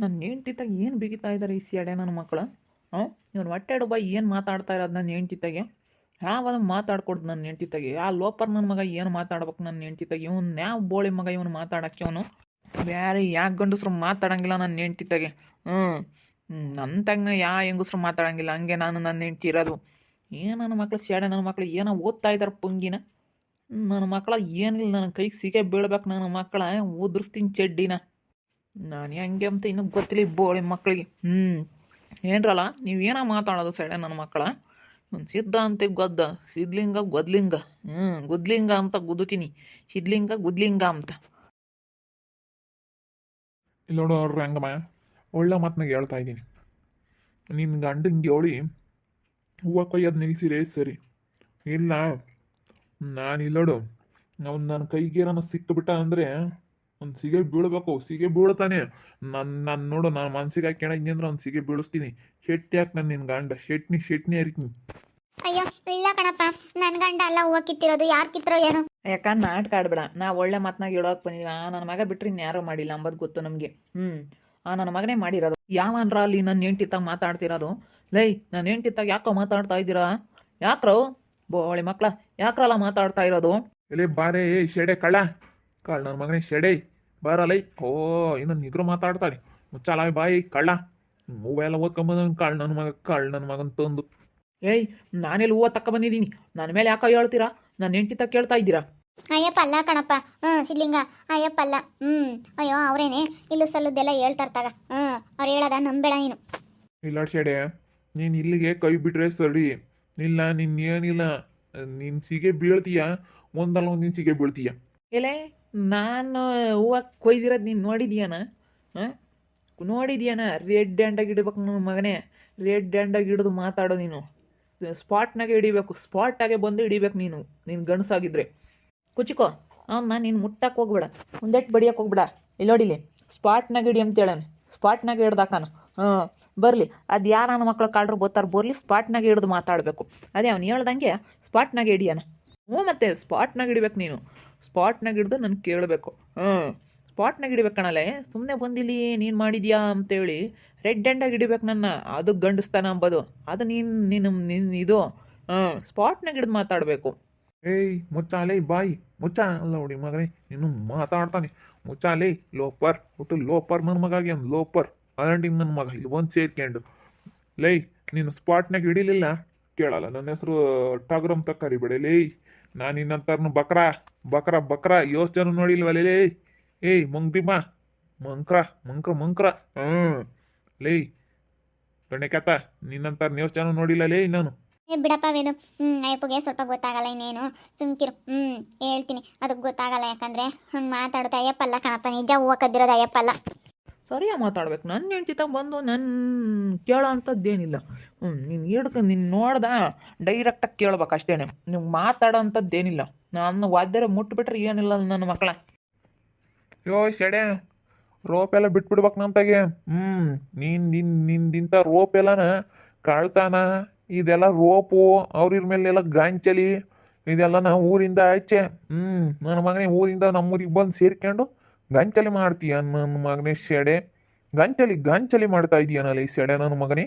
ನನ್ನ ಹೆಂಡ್ತಿತ್ತಾಗ ಏನು ಬಿಗಿತಾ ಇದ್ದಾರೆ ಈ ಸಿಯಾಡೆ ನನ್ನ ಮಕ್ಕಳು. ಇವನು ಹೊಟ್ಟೆ ಡಬ್ಬ ಏನು ಮಾತಾಡ್ತಾ ಇರೋದು ನನ್ನ ಹೆಂಡ್ತಿತ್ತಾಗೆ. ಯಾವಾಗ ಮಾತಾಡ್ಕೊಡ್ದು ನನ್ನ ಹೆಂಡ್ತಿತ್ತಾಗೆ. ಆ ಲೋಪರ್ ನನ್ನ ಮಗ ಏನು ಮಾತಾಡ್ಬೇಕು ನನ್ನ ಹೆಂಡ್ತಿತ್ತಾಗೆ. ಇವ್ನು ಯಾವ ಬೋಳಿ ಮಗ ಇವನು ಮಾತಾಡೋಕ್ಕೆ. ಅವನು ಬೇರೆ ಯಾಕೆ ಗಂಡಸ್ರು ಮಾತಾಡೋಂಗಿಲ್ಲ ನನ್ನ ಹೆಂಡ್ತಿತ್ತಾಗೆ. ನನ್ನ ತಗ್ನ ಯಾ ಹೆಂಗಸ್ರು ಮಾತಾಡೋಂಗಿಲ್ಲ. ಹಂಗೆ ನಾನು ನನ್ನ ಹೆಂಡ್ತಿ ಇರೋದು. ಏನು ನನ್ನ ಮಕ್ಳು ಸಿಯಾಡೆ ನನ್ನ ಮಕ್ಳು ಏನೋ ಓದ್ತಾ ಇದ್ದಾರೆ ಪುಂಗಿನ. ನನ್ನ ಮಕ್ಕಳ ಏನಿಲ್ಲ, ನನ್ನ ಕೈಗೆ ಸಿಗೆ ಬೀಳ್ಬೇಕು ನನ್ನ ಮಕ್ಕಳ. ಉದುರಿಸ್ತೀನಿ ಚಡ್ಡಿನ ನಾನು ಹೆಂಗೆ ಅಂತ ಇನ್ನೂ ಗೊತ್ತಿಲ್ಲ ಬೋಳಿ ಮಕ್ಕಳಿಗೆ. ಏನ್ರಲ್ಲ ನೀವೇನೋ ಮಾತಾಡೋದು ಸೈಡೆ ನನ್ನ ಮಕ್ಕಳ. ಒಂದು ಸಿದ್ಧ ಅಂತ ಗೊದ್ದ, ಸಿದ್ಲಿಂಗ ಗೊದ್ಲಿಂಗ, ಗುದ್ಲಿಂಗ ಅಂತ ಗುದ್ದುತ್ತೀನಿ, ಸಿದ್ಲಿಂಗ ಗುದ್ಲಿಂಗ ಅಂತ. ಇಲ್ಲಿ ನೋಡು ಅವ್ರ ರಂಗಮ್ಮ, ಒಳ್ಳೆ ಮಾತನಾಗ ಹೇಳ್ತಾ ಇದ್ದೀನಿ. ನಿನ್ನ ಗಂಡಂಗೆ ಹೇಳಿ ಹೂವು ಕೊಯ್ಯೋದು ನಿಲ್ಲಿಸಿರೇ ಸರಿ. ಇಲ್ಲ ನಾನು ಇಲ್ಲೋಡು, ಅವ್ನು ನನ್ನ ಕೈಗೆ ನಾನು ಸಿಕ್ಕಿಬಿಟ್ಟ ಅಂದರೆ ಒಂದು ಸಿಗೆ ಬೀಳ್ಬೇಕು. ಸಿಗೆ ಬೀಳ್ತಾನೆ. ನಾನು ನೋಡು, ನಾನು ಮನ್ಸಿಗೆ ಹಾಕ್ಯಣಿದ್ನಿ ಅಂದ್ರೆ ಅವ್ನು ಸಿಗೆ ಬೀಳಿಸ್ತೀನಿ. ಶೆಟ್ಟಿ ಹಾಕಿ ನಾನು ನಿನ್ನ ಗಂಡ ಶೆಟ್ನಿ ಹರಿತೀನಿ. ಅಯ್ಯೋ ಇಲ್ಲ ಕಣಪ್ಪ, ನನ್ನ ಗಂಡ ಅಲ್ಲ ಹೂವು ಕಿತ್ತಿರೋದು. ಯಾರು ಕಿತ್ತರೋ ಏನು? ಯಾಕಂದ್ರೆ ನಾಟಕ ಆಡ್ಬೇಡ. ನಾ ಒಳ್ಳೆ ಮಾತನಾಗ ಹೇಳೋಕೆ ಬಂದಿದ್ವಿ. ನನ್ನ ಮಗ ಬಿಟ್ಟರೆ ಇನ್ಯಾರೂ ಮಾಡಿಲ್ಲ ಅಂಬೋದು ಗೊತ್ತು ನಮಗೆ. ನನ್ನ ಮಗನೇ ಮಾಡಿರೋದು. ಯಾವನ್ರ ಅಲ್ಲಿ ನನ್ನ ಹೆಂಡ್ತಿತ್ತಾಗ ಮಾತಾಡ್ತಿರೋದು. ಲೈ ನನ್ನ ಹೆಂಡ್ತಿತ್ತಾಗ ಯಾಕೋ ಮಾತಾಡ್ತಾ ಇದ್ದೀರಾ? ಯಾಕ್ರೋ ಬೋಳಿ ಮಕ್ಕಳ, ಯಾಕ್ರಲ್ಲ ಮಾತಾಡ್ತಾ ಇರೋದು? ಎಲ್ಲಿ ಬಾರೇ ಶೆಡೆ ಕಳ್ಳ ನನ್ನ ಮಗನೇ ಶೆಡೆ ಬಾರಲ್ಲೈ. ಇನ್ನು ನಿಗ್ರು ಮಾತಾಡ್ತಾನೆ. ಮುಚ್ಚಾಲ ಬಾಯಿ ಕಳ್ಳ. ಹೂವೆಲ್ಲ ಓದ್ಕೊಂಬಂದ ನನ್ನ ಮಗನ ತಂದು. ಏಯ್ ನಾನೆಲ್ಲಿ ಹೂವು ತಕ್ಕ ಬಂದಿದ್ದೀನಿ. ನನ್ನ ಮೇಲೆ ಯಾಕೋ ಹೇಳ್ತೀರಾ? ನನ್ನ ಹೆಂಡ್ತಿತ್ತಾಗ ಕೇಳ್ತಾ ಇದ್ದೀರಾ? ಅಯ್ಯಪ್ಪ ಅಲ್ಲ ಕಣಪ್ಪ, ಸಿದ್ಲಿಂಗ ಅಯ್ಯಪ್ಪ ಅಲ್ಲ. ಅಯ್ಯೋ ಅವರೇನೆ ಇಲ್ಲೂ ಸಲ್ಲದ್ದೆಲ್ಲ ಹೇಳ್ತಾರ್ತಾಗ. ಅವ್ರು ಹೇಳೋದ ನಂಬೇಡ ನೀನು. ಇಲ್ಲ ಶೆಡೆ, ನೀನು ಇಲ್ಲಿಗೆ ಕೈ ಬಿಟ್ರೆ ಸರಿ. ಇಲ್ಲ ಏನಿಲ್ಲ, ನೀನು ಸಿಗೆ ಬೀಳ್ತೀಯ. ಒಂದಲ್ಲ ಒಂದು ನೀನು ಸಿಗೆ ಬೀಳ್ತೀಯ. ಎಲೆ ನಾನು ಹೂವು ಕೊಯ್ದಿರೋದು ನೀನು ನೋಡಿದ್ಯಾನ? ನೋಡಿದ್ಯಾನ? ರೆಡ್ ಹ್ಯಾಂಡಾಗಿ ಹಿಡಿಬೇಕು ನನ್ನ ಮಗನೇ. ರೆಡ್ ಹ್ಯಾಂಡಾಗಿ ಹಿಡಿದು ಮಾತಾಡೋ ನೀನು. ಸ್ಪಾಟ್ನಾಗೆ ಹಿಡಿಬೇಕು. ಸ್ಪಾಟಾಗೆ ಬಂದು ಹಿಡಿಬೇಕು ನೀನು ಗಂಡಸಾಗಿದ್ರೆ. ಕುಚಿಕೋ ಅವನ್ನ ನೀನು ಮುಟ್ಟಕ್ಕೆ ಹೋಗ್ಬೇಡ, ಒಂದೆಟ್ಟು ಬಡಿಯಕ್ಕೆ ಹೋಗ್ಬೇಡ. ಇಲ್ಲೋಡಿಲಿ ಸ್ಪಾಟ್ನಾಗೆ ಹಿಡಿ ಅಂತ ಹೇಳೋಣ. ಸ್ಪಾಟ್ನಾಗೆ ಹಿಡ್ದಾಕಾನ. ಬರಲಿ, ಅದು ಯಾರು ನನ್ನ ಮಕ್ಕಳು ಕಾಳ್ರು ಗೊತ್ತಾರು ಬರಲಿ. ಸ್ಪಾಟ್ನಾಗೆ ಹಿಡಿದು ಮಾತಾಡಬೇಕು. ಅದೇ ಅವ್ನು ಹೇಳ್ದಂಗೆ ಸ್ಪಾಟ್ನಾಗೆ ಹಿಡಿಯೋಣ. ಮತ್ತೆ ಸ್ಪಾಟ್ನಾಗ ಹಿಡಿಬೇಕು ನೀನು. ಸ್ಪಾಟ್ನಾಗ ಹಿಡ್ದು ನಾನು ಕೇಳಬೇಕು. ಸ್ಪಾಟ್ನಾಗ ಹಿಡಿಬೇಕು ಕಣಲೆ. ಸುಮ್ಮನೆ ಬಂದಿಲ್ಲಿ ನೀನು ಮಾಡಿದ್ಯಾ ಅಂತೇಳಿ ರೆಡ್ ಹ್ಯಾಂಡಾಗಿ ಹಿಡಿಬೇಕು ನನ್ನ. ಅದು ಗಂಡಸ್ತಾನ ಅಂಬೋದು. ಅದು ನೀನು ಇದು ಸ್ಪಾಟ್ನಾಗ ಹಿಡಿದು ಮಾತಾಡಬೇಕು. ಏಯ್ ಮುಚ್ಚಾಲೇ ಬಾಯಿ ಮುಚ್ಚ ಅಲ್ಲ ನೋಡಿ ಮಗನೇ, ನೀನು ಮಾತಾಡ್ತಾನೆ. ಮುಚ್ಚಾಲೇ ಲೋಪರ್ ಒಟ್ಟು ಲೋಪರ್ ನನ್ನ ಮಗಾಗಿ ಒಂದು ಲೋಪರ್ ಅದಂಡಿಂಗ್ ನನ್ನ ಮಗ ಇಲ್ಲಿ ಒಂದು ಸೇರ್ಕೊಂಡು. ಲೈ ನೀನು ಸ್ಪಾಟ್ನಾಗ ಹಿಡಿಲಿಲ್ಲ ಕೇಳಲ್ಲ. ನನ್ನ ಹೆಸರು ಟಗ್ರಮ್ ತಕ್ಕ ಕರಿಬೇಡ ಲೇ. ನಾನು ಇನ್ನಂತಾರನು ಬಕ್ರ ಯೋಸ್ ಜನ ನೋಡಿಲ್ವಲೇ. ಏಯ್ ಮಂಗ್ದಿಮ್ಮ ಮಂಕ್ರ ಲೇ ದೊಣ್ಣೆಕತ್ತ, ನಿನ್ನಂತಾರ ಯೋಸ್ ಜನ ನೋಡಿಲ್ಲ ಲೇ ನಾನು. ಬಿಡಪ್ಪ ವೇದು. ಅಯ್ಯಪ್ಪಗೆ ಸ್ವಲ್ಪ ಗೊತ್ತಾಗಲ್ಲ, ಇನ್ನೇನು ಸುಮ್ಕಿರು. ಹೇಳ್ತೀನಿ, ಅದಕ್ಕೆ ಗೊತ್ತಾಗಲ್ಲ. ಯಾಕಂದ್ರೆ ಹಂಗೆ ಮಾತಾಡುತ್ತೆ. ಅಯ್ಯಪ್ಪ ಅಲ್ಲ ಕಣಪ್ಪ, ನಿಜ ಹೂವು ಕದ್ದಿರೋದು ಅಯ್ಯಪ್ಪ ಅಲ್ಲ. ಸರಿಯಾಗಿ ಮಾತಾಡ್ಬೇಕು. ನನ್ನ ಹೆಂಡ್ತಿತ್ತಾಗ ಬಂದು ನನ್ನ ಕೇಳೋ ಅಂಥದ್ದೇನಿಲ್ಲ. ನೀನು ನೋಡ್ದ ಡೈರೆಕ್ಟಾಗಿ ಕೇಳ್ಬೇಕು ಅಷ್ಟೇ. ನೀವು ಮಾತಾಡೋ ಅಂಥದ್ದೇನಿಲ್ಲ. ನಾನು ವಾದ್ಯರ ಮುಟ್ಬಿಟ್ರೆ ಏನಿಲ್ಲ ನನ್ನ ಮಕ್ಕಳ. ಯೋ ಶೆಡೆ, ರೋಪ್ ಎಲ್ಲ ಬಿಟ್ಬಿಡ್ಬೇಕು ನಮ್ತಾಗೆ. ನಿಂದಿಂತ ರೋಪ್ ಎಲ್ಲನ ಕಾಳ್ತಾನ ಇದೆಲ್ಲ ರೋಪು ಅವ್ರ ಮೇಲೆಲ್ಲ ಗಾಂಚಲಿ ಇದೆಲ್ಲ ಊರಿಂದ ಆಚೆ. ನನ್ನ ಮಗನೇ ಊರಿಂದ ನಮ್ಮೂರಿಗೆ ಬಂದು ಸೇರ್ಕೊಂಡು ಗಂಚಲಿ ಮಾಡ್ತೀಯ ನನ್ನ ಮಗನೇ ಶೆಡೆ. ಗಂಚಲಿ ಮಾಡ್ತಾ ಇದೀಯನಲ್ಲ ಈ ಶೆಡೆ ನನ್ನ ಮಗನೇ.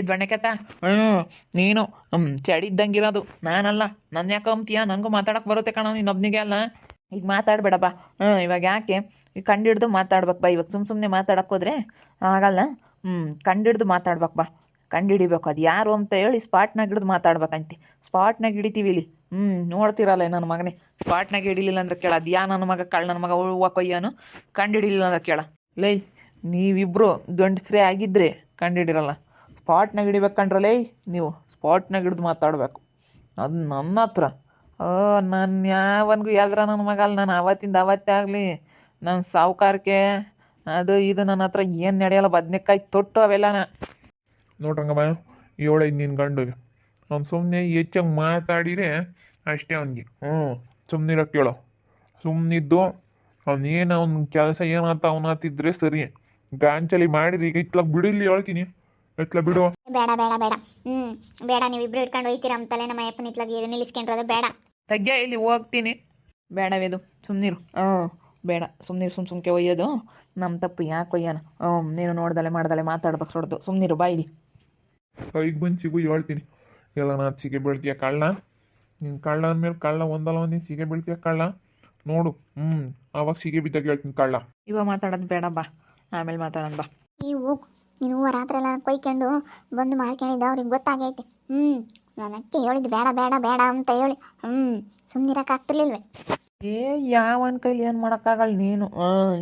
ದ್ವಣ್ಣಕತ್ತ ನೀನು ಚಡಿದ್ದಂಗಿರೋದು ನಾನಲ್ಲ. ನನ್ನ ಯಾಕೆ ಅಂತೀಯ? ನನಗೂ ಮಾತಾಡಕ್ಕೆ ಬರುತ್ತೆ ಕಣ, ನೀನೊಬ್ನಿಗೆ ಅಲ್ಲ. ಈಗ ಮಾತಾಡಬೇಡಪ್ಪ. ಇವಾಗ ಯಾಕೆ ಈಗ ಕಂಡಿಡ್ದು ಮಾತಾಡ್ಬೇಕು ಬಾ. ಇವಾಗ ಸುಮ್ಮನೆ ಮಾತಾಡಕ್ಕೆ ಹೋದ್ರೆ ಆಗಲ್ಲ. ಕಂಡಿಡ್ದು ಮಾತಾಡ್ಬೇಕು ಬಾ. ಕಂಡಿಡಿಬೇಕು ಅದು ಯಾರು ಅಂತ ಹೇಳಿ ಸ್ಪಾಟ್ನಾಗ ಹಿಡಿದು ಮಾತಾಡ್ಬೇಕಂತೆ. ಸ್ಪಾಟ್ನಾಗ ಹಿಡಿತೀವಿ ಇಲ್ಲಿ. ನೋಡ್ತಿರಲ್ಲ ನನ್ನ ಮಗನೇ. ಸ್ಪಾಟ್ನಾಗ ಹಿಡಿಲಿಲ್ಲ ಅಂದ್ರೆ ಕೇಳ. ಅದು ಯಾ ನನ್ನ ಮಗ ನನ್ನ ಮಗ ಹೂವು ಕೊಯ್ಯೋನು ಕಂಡಿಡಿಲಿಲ್ಲ ಅಂದ್ರೆ ಕೇಳ. ಲೈ ನೀವಿಬ್ಬರು ಗಂಡಸ್ರೇ ಆಗಿದ್ದರೆ ಕಂಡಿಡಿರಲ್ಲ. ಸ್ಪಾಟ್ನಾಗ ಹಿಡಿಬೇಕಂಡ್ರಲ್ಲೇ ನೀವು. ಸ್ಪಾಟ್ನಾಗ ಹಿಡಿದು ಮಾತಾಡಬೇಕು. ಅದು ನನ್ನ ಹತ್ರ. ನಾನು ಯಾವನಿಗೂ ಯಾವ್ದ್ರ ನನ್ನ ಮಗ ಅಲ್ಲ. ನಾನು ಅವತ್ತಿಂದ ಅವತ್ತೇ ಆಗಲಿ ನನ್ನ ಸಾವುಕಾರಕ್ಕೆ ಅದು ಇದು ನನ್ನ ಹತ್ರ ಏನು ನಡೆಯಲ್ಲ. ಬದನೆಕಾಯಿ ತೊಟ್ಟು ಅವೆಲ್ಲನ ನೋಡ್ರಂಗಮ್ಮ, ಏಳೈದು ನಿನ್ನ ಗಂಡಿಗೆ ಅವ್ನು ಸುಮ್ಮನೆ ಹೆಚ್ಚಂಗೆ ಮಾತಾಡಿದರೆ ಅಷ್ಟೇ ಅವನಿಗೆ. ಸುಮ್ಮನಿರೋ ಕೇಳೋ. ಸುಮ್ಮನಿದ್ದು ಅವನೇನು ಅವ್ನ ಕೆಲಸ ಏನಂತ ಅವನಾತಿದ್ರೆ ಸರಿ. ಗಾಂಚಲಿ ಮಾಡಿದ್ರೆ ಈಗ ಇತ್ಲಾಗ ಬಿಡಿಲ್ಲಿ ಹೇಳ್ತೀನಿ. ಎತ್ಲ ಬಿಡು. ಬೇಡ ಬೇಡ ಬೇಡ. ಬೇಡ, ನೀವಿಬ್ರು ಇಟ್ಕೊಂಡು ಹೋಯ್ತೀರ ಅಂತಲೇ ನಮ್ಮ ಅಯ್ಯಪ್ಪನ ಇತ್ಲಾಗ ನಿಲ್ಲಿಸ್ಕೊಂಡ್ರದು ಬೇಡ. ತಗ್ಯ ಇಲ್ಲಿ ಹೋಗ್ತೀನಿ. ಬೇಡವೇದು ಸುಮ್ಮನಿರು. ಬೇಡ ಸುಮ್ಮನಿರು. ಸುಮ್ಕೆ ಒಯ್ಯೋದು ನಮ್ಮ ತಪ್ಪು ಯಾಕೆ ಒಯ್ಯಾನ ನೀನು ನೋಡ್ದಲೆ ಮಾಡ್ದಲೆ ಮಾತಾಡ್ಬೇಕು ಹೊಡ್ದು ಸುಮ್ಮನಿರು ಬಾಯಿಲಿ. ಕೈಗೆ ಬಂದು ಸಿಗು ಹೇಳ್ತೀನಿ. ಎಲ್ಲ ನಾನು ಸಿಗೆ ಬೀಳ್ತೀಯ ಕಳ್ಳ, ನೀನು ಕಳ್ಳ ಅಂದಮೇಲೆ ಕಳ್ಳ ಒಂದಲ್ಲ ಒಂದು ನೀನು ಸಿಗೆ ಬೀಳ್ತೀಯ ಕಳ್ಳ ನೋಡು. ಆವಾಗ ಸಿಗೆ ಬಿದ್ದಾಗ ಹೇಳ್ತೀನಿ ಕಳ್ಳ. ಇವಾಗ ಮಾತಾಡೋದು ಬೇಡ ಬಾ, ಆಮೇಲೆ ಮಾತಾಡೋಣ ಬಾ. ಈ ಹೋಗು ನೀನು ರಾತ್ರಿ ಎಲ್ಲ ಕೊಯ್ಕೊಂಡು ಬಂದು ಮಾಡ್ಕೊಂಡಿದ್ದ ಅವ್ರಿಗೆ ಗೊತ್ತಾಗೈತೆ. ನಾನು ಅಕ್ಕೆ ಹೇಳಿದ್ದು ಬೇಡ ಬೇಡ ಬೇಡ ಅಂತ ಹೇಳಿ ಸುಮ್ಮನಿರಕ್ಕಾಗ್ತಿರ್ಲಿಲ್ವೇ. ಏ ಯಾವನ ಕೈಲಿ ಏನು ಮಾಡೋಕ್ಕಾಗಲ್ಲ. ನೀನು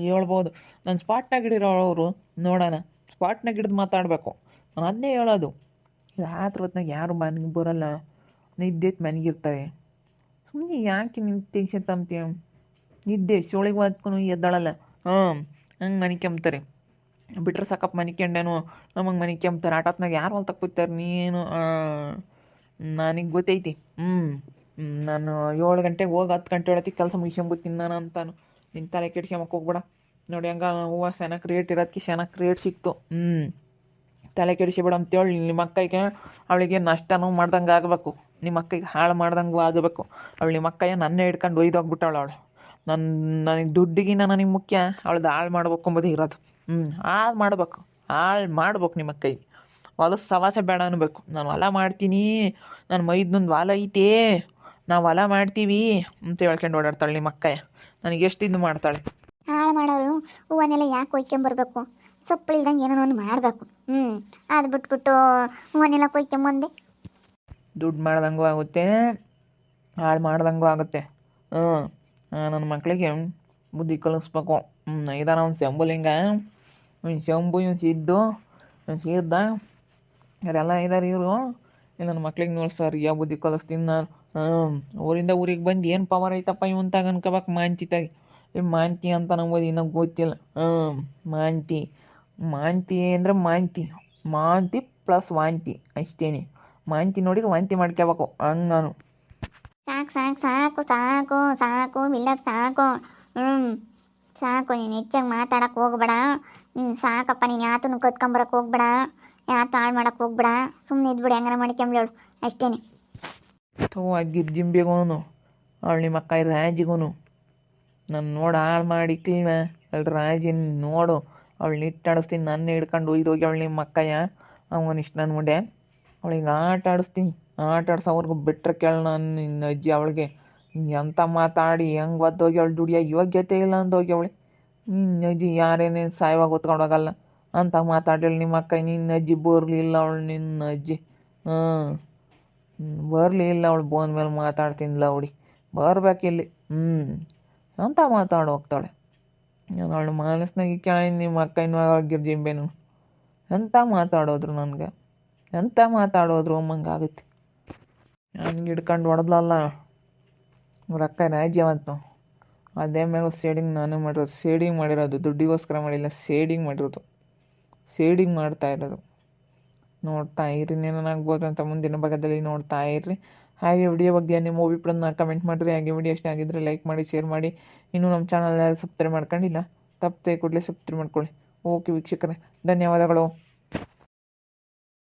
ಹೇಳ್ಬೋದು. ನಾನು ಸ್ಪಾಟ್ನಾಗ ಹಿಡಿರೋರು ನೋಡೋಣ, ಸ್ಪಾಟ್ನಾಗ ಹಿಡಿದು ಮಾತಾಡಬೇಕು. ನಾನು ಅದನ್ನೇ ಹೇಳೋದು. ರಾತ್ರಿ ಹೊತ್ನಾಗ ಯಾರು ಮನೆಗೆ ಬರೋಲ್ಲ, ನಿದ್ದೆತ್ತು ಮನೆಗಿರ್ತಾರೆ. ಸುಮ್ಮನೆ ಯಾಕೆ ನಿನ್ನ ಟೆನ್ಷನ್ ತಂತೀಯ? ನಿದ್ದೆ ಶೋಳಿಗೆ ಹೊತ್ಕೊಂಡು ಎದ್ದಾಳಲ್ಲ, ಹಂಗೆ ಮನಿಕೆಂಬ್ತಾರೆ. ಬಿಟ್ರೆ ಸಾಕಪ್ಪ ಮನಿಕೊಂಡೇನು ನಮಗೆ ಮನಿಕೆಂಬ್ತಾರೆ. ಆಟತ್ನಾಗ ಯಾರು ಹೊಲ್ ತಕ್ಕೋತಾರೆ ನೀನು? ನನಗೆ ಗೊತ್ತೈತಿ. ನಾನು 7 ಗಂಟೆಗೆ ಹೋಗಿ 10 ಗಂಟೆ ಒಳಗೆ ಕೆಲಸ ಮುಗಿಸ್ಕೊಂಬತ್ತೀನಿ ನಾನು ಅಂತಾನು. ನಿನ್ನ ತಲೆ ಕೆಡ್ಸ್ಕೊಂಬಕ್ಕೆ ಹೋಗ್ಬೇಡ. ನೋಡಿ ಹಂಗೆ ಹೂವು ಚೆನ್ನಾಗಿ ರೇಟ್ ಇರೋದಕ್ಕೆ ಚೆನ್ನಾಗಿ ರೇಟ್ ಸಿಕ್ತು. ತಲೆ ಕೆಡಿಸಿಬೇಡ ಅಂತೇಳಿ ನಿಮ್ಮ ಅಕ್ಕಗೆ ಅವಳಿಗೆ ನಷ್ಟನೂ ಮಾಡ್ದಂಗೆ ಆಗಬೇಕು, ನಿಮ್ಮ ಅಕ್ಕಗೆ ಹಾಳು ಮಾಡ್ದಂಗೂ ಆಗಬೇಕು. ಅವಳು ನಿಮ್ಮ ಅಕ್ಕಯ್ಯ ನನ್ನೇ ಹಿಡ್ಕೊಂಡು ಒಯ್ದೋಗ್ಬಿಟ್ಟಾಳು ಅವಳು. ನನಗೆ ದುಡ್ಡಿಗಿನ ನನಗೆ ಮುಖ್ಯ, ಅವಳದ್ದು ಹಾಳು ಮಾಡ್ಬೇಕು ಅಂಬೋದು ಇರೋದು. ಹಾಳು ಮಾಡ್ಬೇಕು ನಿಮ್ಮ ಅಕ್ಕಯ್ಯ. ಹೊಲಸು ಸವಾಸ ಬೇಡ ಅನ್ಬೇಕು. ನಾನು ಹೊಲ ಮಾಡ್ತೀನಿ, ನನ್ನ ಮೈದೊಂದು ಹೊಲ ಐತೆ, ನಾವು ಹೊಲ ಮಾಡ್ತೀವಿ ಅಂತ ಹೇಳ್ಕೊಂಡು ಓಡಾಡ್ತಾಳೆ ನಿಮ್ಮ ಅಕ್ಕಯ್ಯ. ನನಗೆ ಎಷ್ಟು ಇದು ಮಾಡ್ತಾಳೆ. ಹಾಳು ಮಾಡೋರು ಹೂವನ್ನೆಲ್ಲ ಯಾಕೆ ಕೊಯ್ಕೊಂಬರ್ಬೇಕು? ಸೊಪ್ಪಳಿಲ್ದಂಗೆ ಏನೋ ಒಂದು ಮಾಡಬೇಕು. ಅದು ಬಿಟ್ಬಿಟ್ಟು ಹೂವನ್ನೆಲ್ಲ ಕೊಯ್ಕೊಂಬಂದೆ. ದುಡ್ಡು ಮಾಡ್ದಂಗೂ ಆಗುತ್ತೆ, ಹಾಳು ಮಾಡ್ದಂಗೂ ಆಗುತ್ತೆ. ನನ್ನ ಮಕ್ಕಳಿಗೆ ಬುದ್ಧಿ ಕಲಿಸ್ಬೇಕು. ಇದಾನ ಒಂದು ಶಂಭುಲಿಂಗ, ಇವ್ನು ಶಂಭು, ಇವ್ನು ಸಿದ್ದು, ಇವ್ನು ಸಿದ್ದ, ಇವರೆಲ್ಲ ಇದ್ದಾರೆ. ಇವರು ನನ್ನ ಮಕ್ಳಿಗೆ ನೋಡ್ಸಾರಿ ಯಾವ ಬುದ್ಧಿ ಕಲಿಸ್ತೀನಿ ನಾನು. ಊರಿಂದ ಊರಿಗೆ ಬಂದು ಏನು ಪವರ್ ಐತಪ್ಪ ಇವನ್ ತಗ ಅನ್ಕೋಬೇಕು. ಮಾಂತಿತಾಗಿ ಮಾಂತಿ ಅಂತ ನಮ್ಗೆ ಇನ್ನೂ ಗೊತ್ತಿಲ್ಲ. ಮಾಂತಿ ಅಂದರೆ ಮಾಂತಿ ಪ್ಲಸ್ ವಾಂತಿ ಅಷ್ಟೇನೆ. ಮಾಂತಿ ನೋಡಿದ್ರೆ ವಾಂತಿ ಮಾಡ್ಕೋಬೇಕು ಹಂಗೆ ನಾನು. ಸಾಕು ಸಾಕು ಸಾಕು ಸಾಕು ಸಾಕು ಬಿಲ್ಡಪ್ ಸಾಕು. ಸಾಕು, ನೀನು ಹೆಚ್ಚಾಗಿ ಮಾತಾಡಕ್ಕೆ ಹೋಗ್ಬೇಡ. ಸಾಕಪ್ಪ, ನೀನು ಯಾತನು ಕತ್ಕೊಂಬರಕ್ಕೆ ಹೋಗ್ಬೇಡ, ಯಾತು ಹಾಳು ಮಾಡಕ್ಕೆ ಹೋಗ್ಬೇಡ. ಸುಮ್ಮನೆ ಇದ್ಬಿಡಿ, ಹೆಂಗಾರ ಮಾಡ್ಕೊಂಬಿಡೋಳು ಅಷ್ಟೇನೆ. ಗಿರ್ಜಿಂಬಿಗೂ ಅವಳು ನಿಮ್ಮ ಅಕ್ಕ ರಾಜಿಗೂ ನಾನು ನೋಡಿ ಹಾಳು ಮಾಡಿ ಕ್ಲೀನ ಅಲ್ಲಿ ರಾಜಿನ ನೋಡು. ಅವಳು ನಿಟ್ಟಾಡಿಸ್ತೀನಿ, ನನ್ನ ಹಿಡ್ಕೊಂಡು ಒಯ್ದೋಗಿ ಅವಳು ನಿಮ್ಮ ಅಕ್ಕಯ್ಯ ಅವನಿಷ್ಟು ನನ್ನ ಮುಂದೆ ಅವಳಿಗೆ ಆಟ ಆಡಿಸ್ತೀನಿ. ಆಟ ಆಡ್ಸೋವ್ರಿಗೂ ಬಿಟ್ಟರೆ ಕೇಳ ನಾನು ನಿನ್ನ ಅಜ್ಜಿ ಅವಳಿಗೆ ಎಂತ ಮಾತಾಡಿ ಹೆಂಗೆ ಒದ್ದೋಗಿ ಅವಳು ದುಡಿಯೋ ಯೋಗ್ಯತೆ ಇಲ್ಲ ಅಂದೋಗಿ ಅವಳು. ನಿನ್ನ ಅಜ್ಜಿ ಯಾರೇನೇನು ಸಾಯವಾಗ ಹೊತ್ಕೊಂಡೋಗಲ್ಲ ಅಂತ ಮಾತಾಡಲಿ ನಿಮ್ಮ ಅಕ್ಕ. ನಿನ್ನ ಅಜ್ಜಿ ಬರಲಿಲ್ಲ ಅವಳು, ನಿನ್ನ ಅಜ್ಜಿ ಬರಲಿಲ್ಲ ಅವಳು. ಬೋನ್ ಮೇಲೆ ಮಾತಾಡ್ತೀನಿಲ್ಲ ಅವಳಿ ಬರ್ಬೇಕಿಲ್ಲಿ. ಅಂತ ಮಾತಾಡಿ ಹೋಗ್ತಾಳೆ. ನಾನು ಅವಳು ಮನಸ್ಸಿನಾಗ ಕೇಳಿ ನಿಮ್ಮ ಅಕ್ಕ ಇನ್ನೂ ಗಿರ್ಜಿಂಬೇನು ಎಂತ ಮಾತಾಡೋದ್ರು ನನಗೆ, ಎಂತ ಮಾತಾಡೋದ್ರು ಅಮ್ಮಂಗಾಗುತ್ತೆ. ನನಗೆ ಹಿಡ್ಕೊಂಡು ಹೊಡೆದ್ಲಲ್ಲ ಅವ್ರ ಅಕ್ಕ ರಾಜ್ಯ ಅವತ್ತು. ಅದೇ ಮೇಲೆ ಸೇಡಿಂಗ್ ನಾನೇ ಮಾಡಿರೋದು. ಸೇಡಿಂಗ್ ಮಾಡಿರೋದು, ದುಡ್ಡಿಗೋಸ್ಕರ ಮಾಡಿಲ್ಲ, ಸೇಡಿಂಗ್ ಮಾಡಿರೋದು, ಸೇಡಿಂಗ್ ಮಾಡ್ತಾ ಇರೋದು. ನೋಡ್ತಾ ಇರ್ರಿ, ಏನಾಗ್ಬೋದು ಅಂತ ಮುಂದಿನ ಭಾಗದಲ್ಲಿ ನೋಡ್ತಾ ಇರ್ರಿ. ಹಾಗೆ ವಿಡಿಯೋ ಬಗ್ಗೆ ನಿಮ್ಮ ಅಭಿಪ್ರಾಯನ ಕಮೆಂಟ್ ಮಾಡಿರಿ. ಹಾಗೆ ವಿಡಿಯೋ ಇಷ್ಟ ಆಗಿದ್ದರೆ ಲೈಕ್ ಮಾಡಿ, ಶೇರ್ ಮಾಡಿ. ಇನ್ನೂ ನಮ್ಮ ಚಾನಲ್ ಸಬ್ಸ್ಕ್ರೈಬ್ ಮಾಡ್ಕೊಂಡಿಲ್ಲ, ತಪ್ಪದೆ ಕೂಡಲೇ ಸಬ್ಸ್ಕ್ರೈಬ್ ಮಾಡ್ಕೊಳ್ಳಿ. ಓಕೆ ವೀಕ್ಷಕರೇ, ಧನ್ಯವಾದಗಳು.